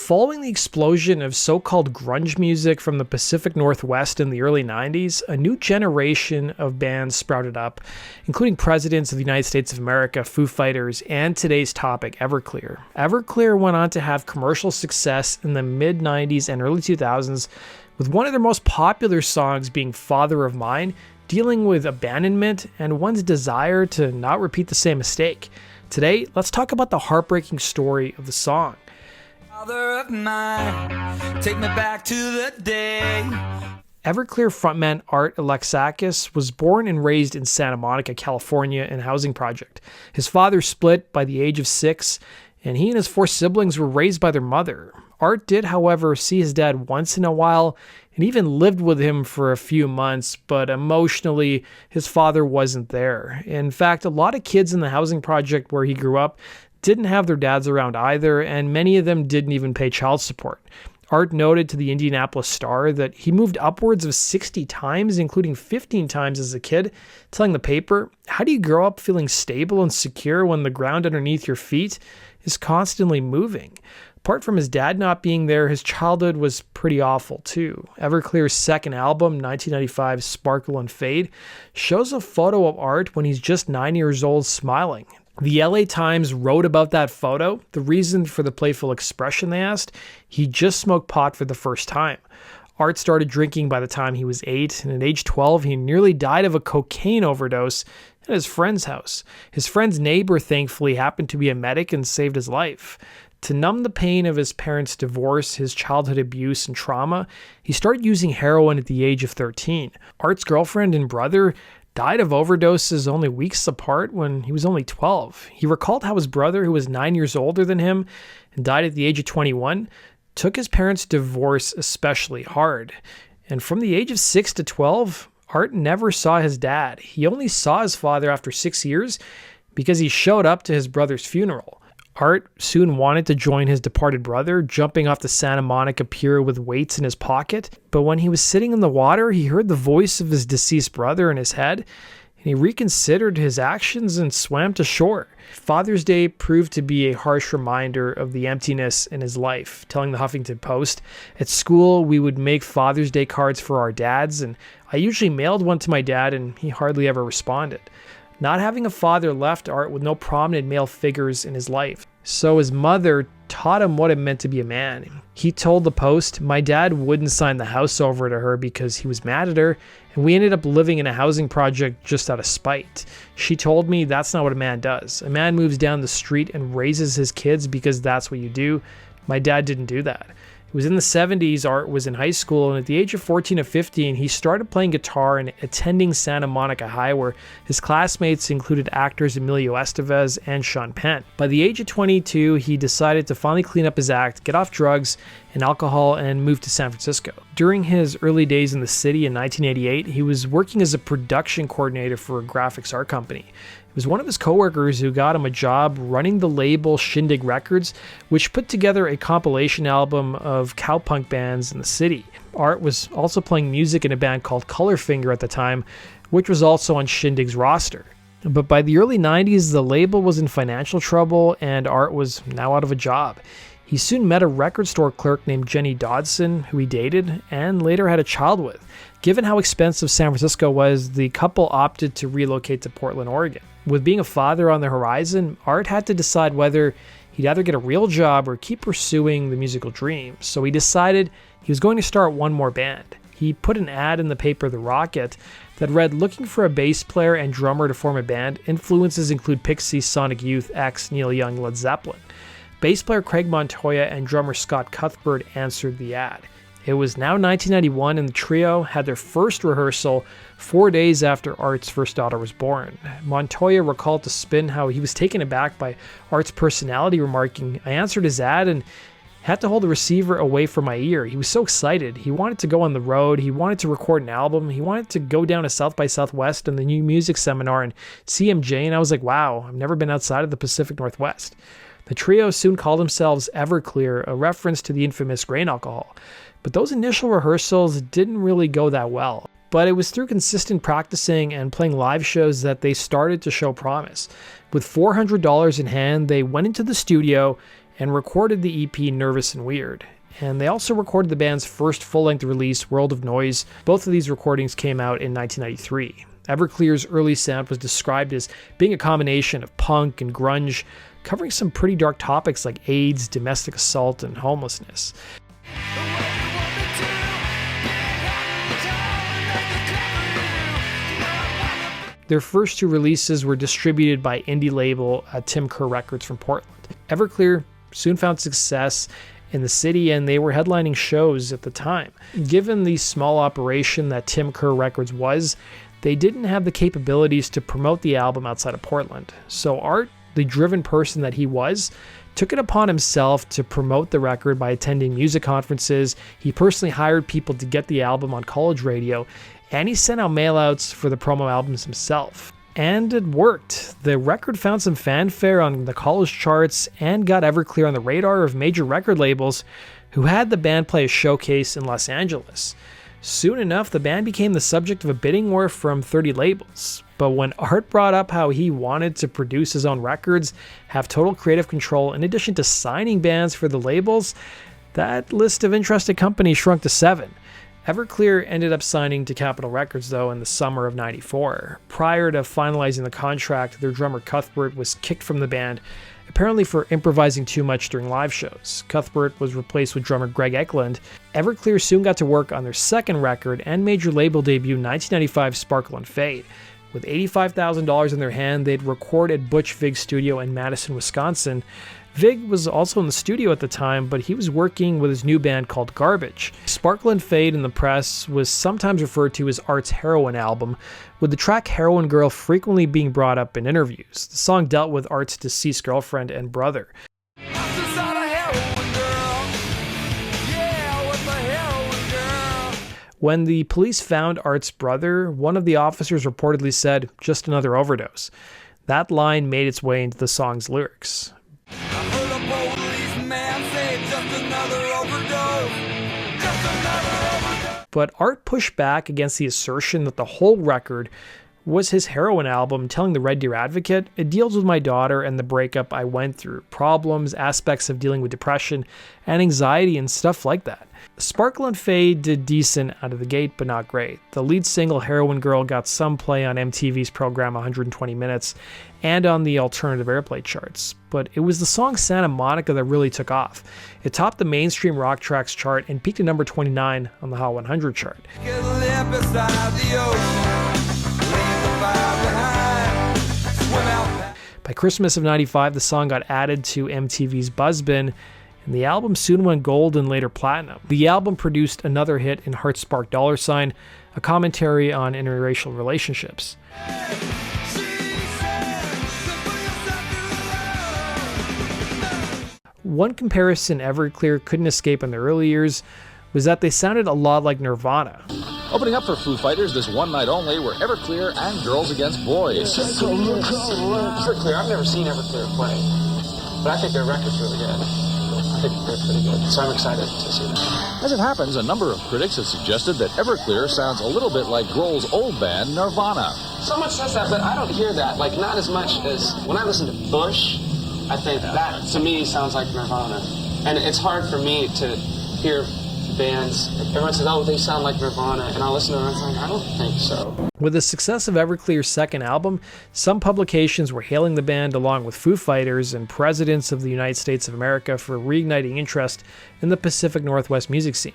Following the explosion of so-called grunge music from the Pacific Northwest in the early 90s, a new generation of bands sprouted up, including presidents of the United States of America, Foo Fighters, and today's topic, Everclear. Everclear went on to have commercial success in the mid-90s and early 2000s, with one of their most popular songs being Father of Mine, dealing with abandonment and one's desire to not repeat the same mistake. Today, let's talk about the heartbreaking story of the song. Father of mine, take me back to the day. Everclear frontman Art Alexakis was born and raised in Santa Monica, California, in a housing project. His father split by the age of 6, and he and his 4 siblings were raised by their mother. Art did, however, see his dad once in a while and even lived with him for a few months, but emotionally, his father wasn't there. In fact, a lot of kids in the housing project where he grew up didn't have their dads around either, and many of them didn't even pay child support. Art noted to the Indianapolis Star that he moved upwards of 60 times, including 15 times as a kid, telling the paper, "How do you grow up feeling stable and secure when the ground underneath your feet is constantly moving?" Apart from his dad not being there, his childhood was pretty awful too. Everclear's second album, 1995's Sparkle and Fade, shows a photo of Art when he's just 9 years old smiling. The LA Times wrote about that photo. The reason for the playful expression, they asked, he just smoked pot for the first time. Art started drinking by the time he was 8, and at age 12, he nearly died of a cocaine overdose at his friend's house. His friend's neighbor, thankfully, happened to be a medic and saved his life. To numb the pain of his parents' divorce, his childhood abuse, and trauma, he started using heroin at the age of 13. Art's girlfriend and brother died of overdoses only weeks apart when he was only 12. He recalled how his brother, who was 9 years older than him and died at the age of 21, took his parents' divorce especially hard. And from the age of 6 to 12, Art never saw his dad. He only saw his father after 6 years because he showed up to his brother's funeral. Art soon wanted to join his departed brother, jumping off the Santa Monica pier with weights in his pocket. But when he was sitting in the water, he heard the voice of his deceased brother in his head, and he reconsidered his actions and swam to shore. Father's Day proved to be a harsh reminder of the emptiness in his life, telling the Huffington Post, "At school, we would make Father's Day cards for our dads, and I usually mailed one to my dad, and he hardly ever responded." Not having a father left Art with no prominent male figures in his life, so his mother taught him what it meant to be a man. He told the Post, "My dad wouldn't sign the house over to her because he was mad at her, and we ended up living in a housing project just out of spite. She told me that's not what a man does. A man moves down the street and raises his kids because that's what you do. My dad didn't do that." It was in the 70s, Art was in high school, and at the age of 14 or 15, he started playing guitar and attending Santa Monica High, where his classmates included actors Emilio Estevez and Sean Penn. By the age of 22, he decided to finally clean up his act, get off drugs and alcohol, and move to San Francisco. During his early days in the city in 1988, he was working as a production coordinator for a graphics art company. It was one of his coworkers who got him a job running the label Shindig Records, which put together a compilation album of cowpunk bands in the city. Art was also playing music in a band called Colorfinger at the time, which was also on Shindig's roster. But by the early 90s, the label was in financial trouble and Art was now out of a job. He soon met a record store clerk named Jenny Dodson, who he dated and later had a child with. Given how expensive San Francisco was, the couple opted to relocate to Portland, Oregon. With being a father on the horizon, Art had to decide whether he'd either get a real job or keep pursuing the musical dream. So he decided he was going to start one more band. He put an ad in the paper The Rocket that read, "Looking for a bass player and drummer to form a band. Influences include Pixies, Sonic Youth, X, Neil Young, Led Zeppelin." Bass player Craig Montoya and drummer Scott Cuthbert answered the ad. It was now 1991 and the trio had their first rehearsal 4 days after Art's first daughter was born. Montoya recalled to Spin how he was taken aback by Art's personality, remarking, "I answered his ad and had to hold the receiver away from my ear. He was so excited. He wanted to go on the road. He wanted to record an album. He wanted to go down to South by Southwest and the New Music Seminar and see MJ, and I was like, wow, I've never been outside of the Pacific Northwest." The trio soon called themselves Everclear, a reference to the infamous grain alcohol. But those initial rehearsals didn't really go that well. But it was through consistent practicing and playing live shows that they started to show promise. With $400 in hand, they went into the studio and recorded the EP Nervous and Weird. And they also recorded the band's first full-length release, World of Noise. Both of these recordings came out in 1993. Everclear's early sound was described as being a combination of punk and grunge, covering some pretty dark topics like AIDS, domestic assault, and homelessness. Their first two releases were distributed by indie label Tim Kerr Records from Portland. Everclear soon found success in the city, and they were headlining shows at the time. Given the small operation that Tim Kerr Records was, they didn't have the capabilities to promote the album outside of Portland. So Art, the driven person that he was, took it upon himself to promote the record by attending music conferences. He personally hired people to get the album on college radio, and he sent out mailouts for the promo albums himself. And it worked. The record found some fanfare on the college charts and got Everclear on the radar of major record labels who had the band play a showcase in Los Angeles. Soon enough, the band became the subject of a bidding war from 30 labels. But when Art brought up how he wanted to produce his own records, have total creative control, in addition to signing bands for the labels, that list of interested companies shrunk to 7. Everclear ended up signing to Capitol Records, though, in the summer of '94. Prior to finalizing the contract, their drummer Cuthbert was kicked from the band, apparently for improvising too much during live shows. Cuthbert was replaced with drummer Greg Eklund. Everclear soon got to work on their second record and major label debut, 1995's Sparkle and Fade. With $85,000 in their hand, they'd record at Butch Vig's studio in Madison, Wisconsin. Vig was also in the studio at the time, but he was working with his new band called Garbage. Sparkle and Fade in the press was sometimes referred to as Art's heroin album, with the track Heroin Girl frequently being brought up in interviews. The song dealt with Art's deceased girlfriend and brother. When the police found Art's brother, one of the officers reportedly said, "Just another overdose." That line made its way into the song's lyrics. But Art pushed back against the assertion that the whole record was his heroin album, telling the Red Deer Advocate, "It deals with my daughter and the breakup I went through, problems, aspects of dealing with depression and anxiety and stuff like that." Sparkle and Fade did decent out of the gate, but not great. The lead single, Heroin Girl, got some play on MTV's program 120 Minutes and on the alternative airplay charts, but it was the song Santa Monica that really took off. It topped the mainstream rock tracks chart and peaked at number 29 on the Hot 100 chart. By Christmas of '95, the song got added to MTV's Buzzbin, and the album soon went gold and later platinum. The album produced another hit in Heart Spark Dollar Sign, a commentary on interracial relationships. One comparison Everclear couldn't escape in their early years was that they sounded a lot like Nirvana. Opening up for Foo Fighters this one night only were Everclear and Girls Against Boys. Everclear, I've never seen Everclear play, but I think their record's really good. I think they're pretty good, so I'm excited to see that. As it happens, a number of critics have suggested that Everclear sounds a little bit like Grohl's old band, Nirvana. Someone says that, but I don't hear that, like not as much as when I listen to Bush. I think that, to me, sounds like Nirvana. And it's hard for me to hear bands, everyone says, "Oh, they sound like Nirvana," and I listen to them and I'm like, I don't think so. With the success of Everclear's second album, some publications were hailing the band along with Foo Fighters and presidents of the United States of America for reigniting interest in the Pacific Northwest music scene.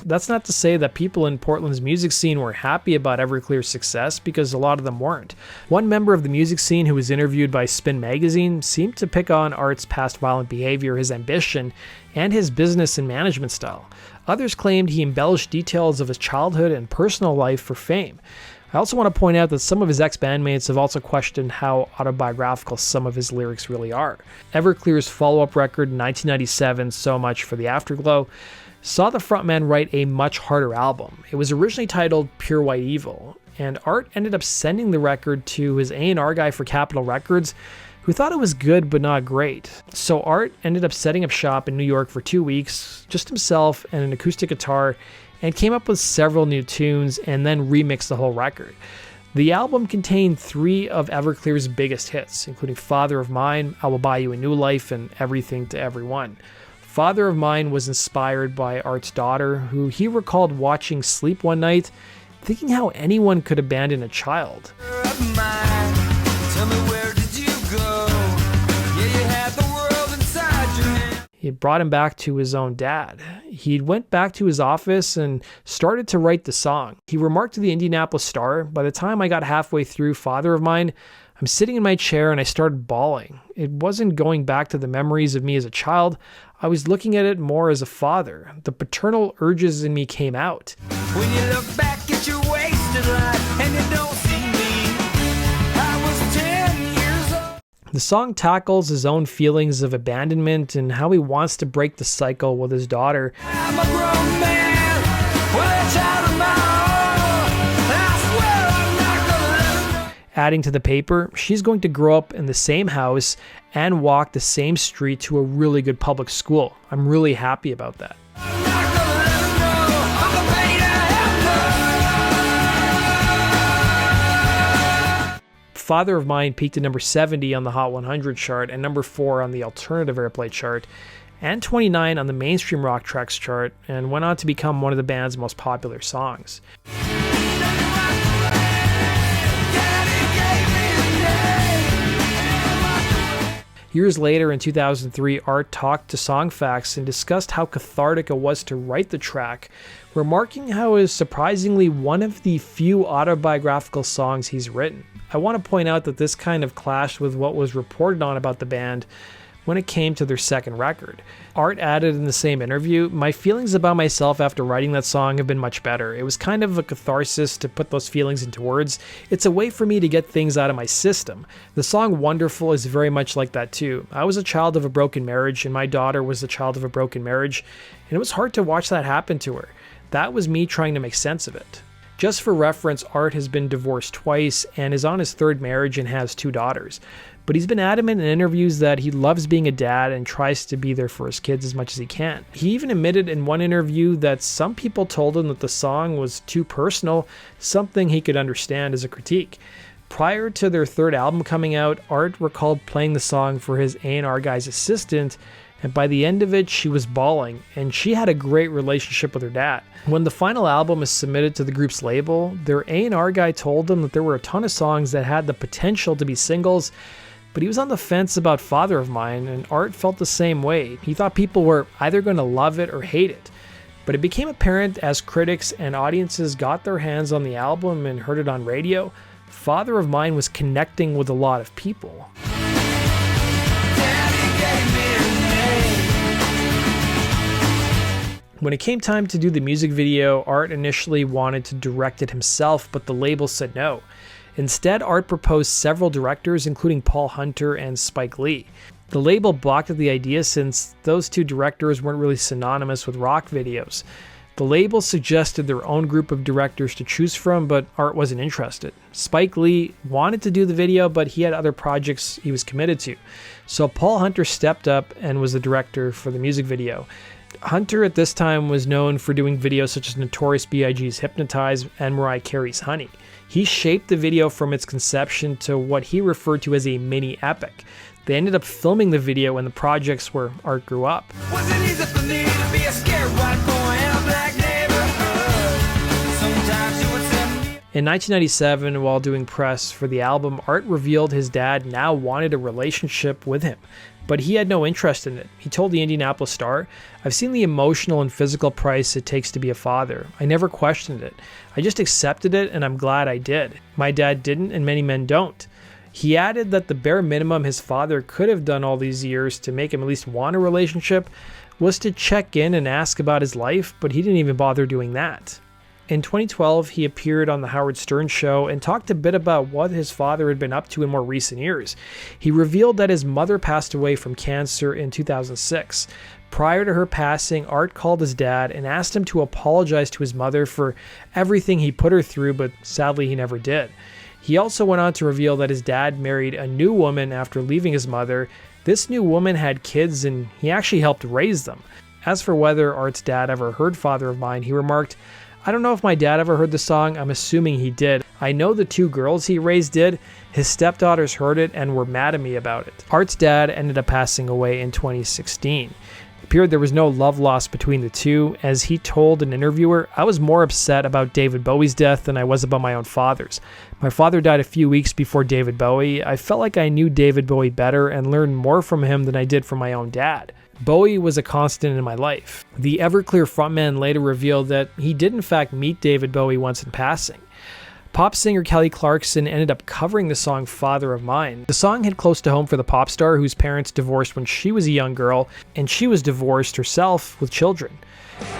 That's not to say that people in Portland's music scene were happy about Everclear's success, because a lot of them weren't. One member of the music scene who was interviewed by Spin magazine seemed to pick on Art's past violent behavior, his ambition, and his business and management style. Others claimed he embellished details of his childhood and personal life for fame. I also want to point out that some of his ex-bandmates have also questioned how autobiographical some of his lyrics really are. Everclear's follow-up record, 1997, So Much for the Afterglow, saw the frontman write a much harder album. It was originally titled Pure White Evil, and Art ended up sending the record to his A&R guy for Capitol Records, who thought it was good but not great. So Art ended up setting up shop in New York for 2 weeks, just himself and an acoustic guitar, and came up with several new tunes and then remixed the whole record. The album contained 3 of Everclear's biggest hits, including Father of Mine, I Will Buy You a New Life, and Everything to Everyone. Father of Mine was inspired by Art's daughter, who he recalled watching sleep one night, thinking how anyone could abandon a child. It brought him back to his own dad. He went back to his office and started to write the song. He remarked to the Indianapolis Star, "By the time I got halfway through Father of Mine, I'm sitting in my chair and I started bawling. It wasn't going back to the memories of me as a child. I was looking at it more as a father. The paternal urges in me came out." When you look back at your wasted life and you don't see me, I was 10 years old. The song tackles his own feelings of abandonment and how he wants to break the cycle with his daughter. I'm a grown man with a child of my own. I swear I'm not gonna let her know. Adding to the paper, she's going to grow up in the same house and walk the same street to a really good public school. I'm really happy about that. I'm not gonna let her know. I'm the pain I have. Father of Mine peaked at number 70 on the Hot 100 chart and number 4 on the alternative airplay chart, and 29 on the mainstream rock tracks chart, and went on to become one of the band's most popular songs. Years later, in 2003, Art talked to Songfacts and discussed how cathartic it was to write the track, remarking how it is surprisingly one of the few autobiographical songs he's written. I want to point out that this kind of clashed with what was reported on about the band when it came to their second record. Art added in the same interview, "My feelings about myself after writing that song have been much better. It was kind of a catharsis to put those feelings into words. It's a way for me to get things out of my system. The song Wonderful is very much like that too. I was a child of a broken marriage, and my daughter was the child of a broken marriage, and it was hard to watch that happen to her. That was me trying to make sense of it." Just for reference, Art has been divorced twice and is on his 3rd marriage and has 2 daughters. But he's been adamant in interviews that he loves being a dad and tries to be there for his kids as much as he can. He even admitted in one interview that some people told him that the song was too personal, something he could understand as a critique. Prior to their 3rd album coming out, Art recalled playing the song for his A&R guy's assistant, and by the end of it, she was bawling, and she had a great relationship with her dad. When the final album was submitted to the group's label, their A&R guy told them that there were a ton of songs that had the potential to be singles, but he was on the fence about Father of Mine, and Art felt the same way. He thought people were either going to love it or hate it. But it became apparent as critics and audiences got their hands on the album and heard it on radio, Father of Mine was connecting with a lot of people. When it came time to do the music video, Art initially wanted to direct it himself, but the label said no. Instead, Art proposed several directors, including Paul Hunter and Spike Lee. The label balked at the idea since those 2 directors weren't really synonymous with rock videos. The label suggested their own group of directors to choose from, but Art wasn't interested. Spike Lee wanted to do the video, but he had other projects he was committed to. So Paul Hunter stepped up and was the director for the music video. Hunter at this time was known for doing videos such as Notorious B.I.G.'s Hypnotize and Mariah Carey's Honey. He shaped the video from its conception to what he referred to as a mini epic. They ended up filming the video in the projects where Art grew up. Wasn't easy for me to be a scared white boy in a black neighborhood. Sometimes you would send me. In 1997, while doing press for the album, Art revealed his dad now wanted a relationship with him, but he had no interest in it. He told the Indianapolis Star, "I've seen the emotional and physical price it takes to be a father. I never questioned it. I just accepted it, and I'm glad I did. My dad didn't, and many men don't." He added that the bare minimum his father could have done all these years to make him at least want a relationship was to check in and ask about his life, but he didn't even bother doing that. In 2012, he appeared on The Howard Stern Show and talked a bit about what his father had been up to in more recent years. He revealed that his mother passed away from cancer in 2006. Prior to her passing, Art called his dad and asked him to apologize to his mother for everything he put her through, but sadly he never did. He also went on to reveal that his dad married a new woman after leaving his mother. This new woman had kids and he actually helped raise them. As for whether Art's dad ever heard Father of Mine, he remarked, "I don't know if my dad ever heard the song. I'm assuming he did. I know the two girls he raised did. His stepdaughters heard it and were mad at me about it." Art's dad ended up passing away in 2016. It appeared there was no love lost between the two. As he told an interviewer, "I was more upset about David Bowie's death than I was about my own father's. My father died a few weeks before David Bowie. I felt like I knew David Bowie better and learned more from him than I did from my own dad. Bowie was a constant in my life." The Everclear frontman later revealed that he did in fact meet David Bowie once in passing. Pop singer Kelly Clarkson ended up covering the song Father of Mine. The song hit close to home for the pop star, whose parents divorced when she was a young girl, and she was divorced herself with children.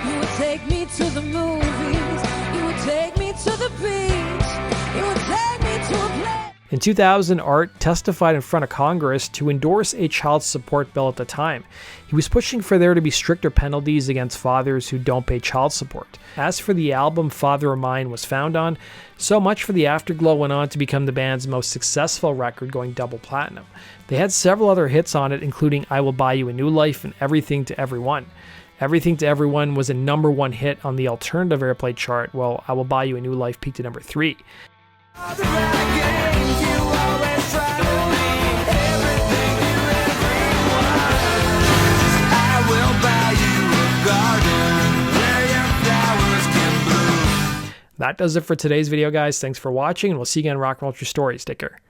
You would take me to the movies. You would take me to the beach. You would take me to a place. In 2000, Art testified in front of Congress to endorse a child support bill at the time. He was pushing for there to be stricter penalties against fathers who don't pay child support. As for the album Father of Mine was found on, so much for the Afterglow went on to become the band's most successful record, going double platinum. They had several other hits on it, including I Will Buy You a New Life and Everything to Everyone. Everything to Everyone was a #1 hit on the alternative airplay chart, while I Will Buy You a New Life peaked at number 3. The renegades, you always try to leave everything to everyone. I will buy you a garden where your flowers can bloom. That does it for today's video, guys. Thanks for watching, and we'll see you again in Rock and Roll True Stories. Take care.